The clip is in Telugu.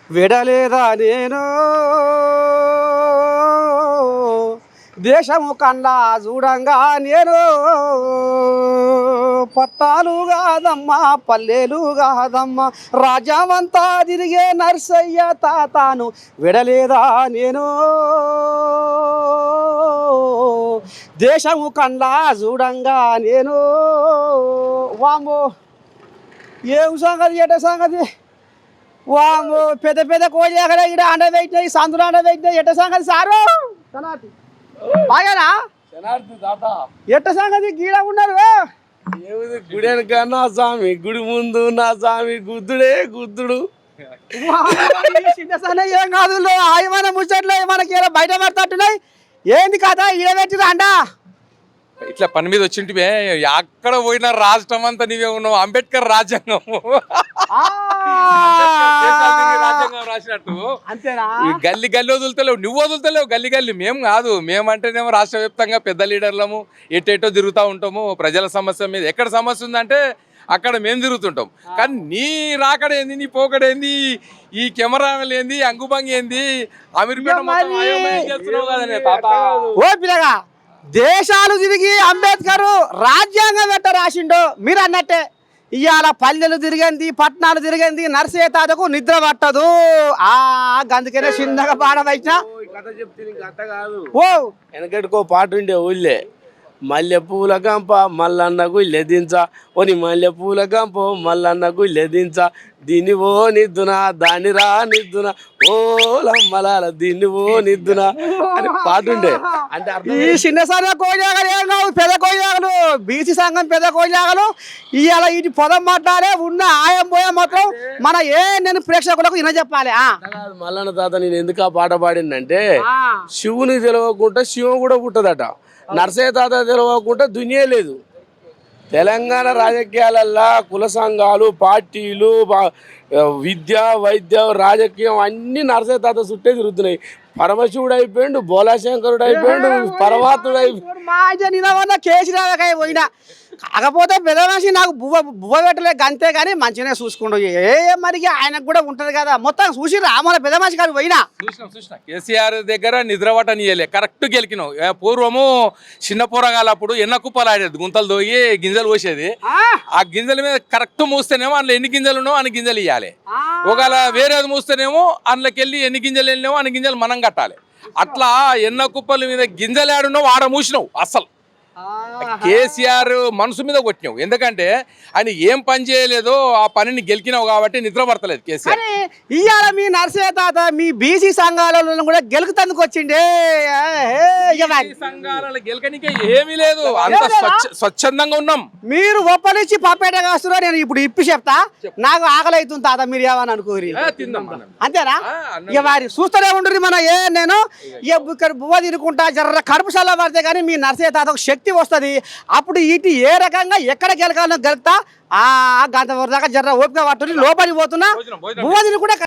విడలేదా నేను దేశము కన్నా చూడంగా నేను పట్టాలు కాదమ్మా పల్లెలు కాదమ్మా రాజావంతా తిరిగే నర్సయ్య తాతాను విడలేదా నేను దేశము కన్నా చూడంగా నేను వామో ఏం సంగతి ఎట సంగతి వామో పెద్ద పెద్ద కోడి అక్కడ ఇక్కడ అండ పెట్టినాయి సందులు అండ పెట్టినాయి ఎట్ట సంగతి సారు బాగానా ఎట్ట సంగతి గీడ ఉన్నారు ఏమిది గుడి వెనక నా స్వామి గుడి ముందు నా స్వామి గుద్దుడే గుద్దుడు చిన్న సన్న ఏం కాదు ఏమైనా ముచ్చట్లు మనకి బయట పడతట్టున్నాయి ఏంది కథ ఈడ పెట్టిరా అండ ఇట్లా పని మీద వచ్చింటివే ఎక్కడ పోయినా రాష్ట్రం అంతా నీవే ఉన్నావు అంబేద్కర్ రాజ్యాంగం రాజ్యాంగం రాసినట్టు అంతేనా గల్లి గల్లి వదులుతలేవు నువ్వు వదులుతలేవు గల్లి గల్లి మేము కాదు మేమంటేనేమో రాష్ట్ర వ్యాప్తంగా పెద్ద లీడర్లము ఎటేటో తిరుగుతూ ఉంటాము ప్రజల సమస్య మీద ఎక్కడ సమస్య ఉందంటే అక్కడ మేము తిరుగుతుంటాం కానీ నీ రాకడేంది నీ పోకడేంది ఈ కెమెరాలు ఏంది అంగుబంగి ఏంది అమీర్పేట మొత్తం అయోమయం చేస్తున్నావు కదనే తాత ఓ పిల్లగా దేశాలు తిరిగి అంబేద్కర్ రాజ్యాంగం ఎట్ట రాసిండో మీరు అన్నట్టే ఇవాళ పల్లెలు తిరిగింది పట్టణాలు తిరిగింది నర్సయ్య తాతకు నిద్ర పట్టదు అందుకనే చిన్నగా పాడవచ్చిన కథ చెప్తే కథ కాదు ఓ వెనకటికో పాట ఉండే ఊళ్ళే మల్లె పూల గంప మల్లన్నకు లెదించ ఓని మల్లె పూల గంప మల్లన్నకు లెదించ దీన్ని ఓ నిద్దునా దాన్ని రా నిద్దునా ఓ లమ్మలాల దీన్ని ఓ నిద్దునా అని పాట ఉండే అంటే ఈ చిన్న సన్న కోజాగలు ఏం కావు పెద్ద కోజాగలు బీసీ సంఘం పెద్ద కోజాగలు ఇవాళ ఇటు పొలం మాట్లాడే ఉన్న ఆయం పోయా మాత్రం మన నేను ప్రేక్షకులకు ఇన చెప్పాలి మల్లన్న తాత నేను ఎందుకు ఆ పాట పాడిందంటే శివుని తెలియకుండా శివం కూడా పుట్టదట నర్సయ్య తాత తెలియకుండా దునియే లేదు తెలంగాణ రాజకీయాలల్లో కుల సంఘాలు పార్టీలు విద్య వైద్య రాజకీయం అన్ని నర్సయ్య తాత చుట్టే తిరుగుతున్నాయి పరమశివుడు అయిపోయిండు బోలాశంకరుడు అయిపోయిండు పరమాత్ముడు అయిపోయిండు మా నిన్న కేసీరావుకాయ పోయినా కాకపోతే పెద్ద మనిషి నాకు బువ్వ పెట్టలే అంతే కానీ మంచిగానే చూసుకుంటూ మరి ఆయనకు కూడా ఉంటది కదా మొత్తం చూసిరా మన పెద్ద మనిషి గారు పోయినా చూసిన కేసీఆర్ దగ్గర నిద్రవటనియలే కరెక్ట్ గెలికినావు పూర్వము చిన్న పోరగాలప్పుడు ఎన్న కుప్పలు ఆడేది గుంతలు దోగి గింజలు పోసేది ఆ గింజల మీద కరెక్ట్ మూస్తేనేమో అందులో ఎన్ని గింజలు ఉన్నావో అన్ని గింజలు ఇవ్వాలి ఒకవేళ వేరేది మూస్తేనేమో అందులోకి వెళ్ళి ఎన్ని గింజలు వెళ్ళినావో అన్ని గింజలు మనం కట్టాలి అట్లా ఎన్న కుప్పల మీద గింజలు ఆడున్నావు ఆడ మూసినావు అసలు కేసీఆర్ మనసు మీద కొట్టినావు ఎందుకంటే ఆయన ఏం పని చేయలేదో ఆ పనిని గెలికినావు కాబట్టి నిద్ర పడతలేదు కేసీఆర్ ఇవాళ మీ నర్సయ్య తాత మీ బీసీ సంఘాలలో కూడా గెలుకుతందుకు వచ్చిండే సంఘాల గెలకనికే ఏమీ లేదు అంత స్వచ్ఛందంగా ఉన్నాం మీరు ఒప్పనిచ్చి పప్పేట కాస్తున్నా నేను ఇప్పుడు ఇప్పి చెప్తా నాకు ఆకలి అవుతుంది తాత మీరు ఏమని అనుకోరి అంతేనా ఇక వారి చూస్తూనే ఉండ్రి మన నేను ఇక్కడ బువ్వ తినుకుంటా జర్ర కడుపు సల్ల పడితే కానీ మీ నర్సయ్య తాతకు శక్తి వస్తుంది అప్పుడు ఇటు ఏ రకంగా ఎక్కడ గెలకాలో గెలుతా గంట వరకు దాకా జర్ర ఓపిక పట్టుని లోపలికి పోతున్నా బువ్వ తిని కూడా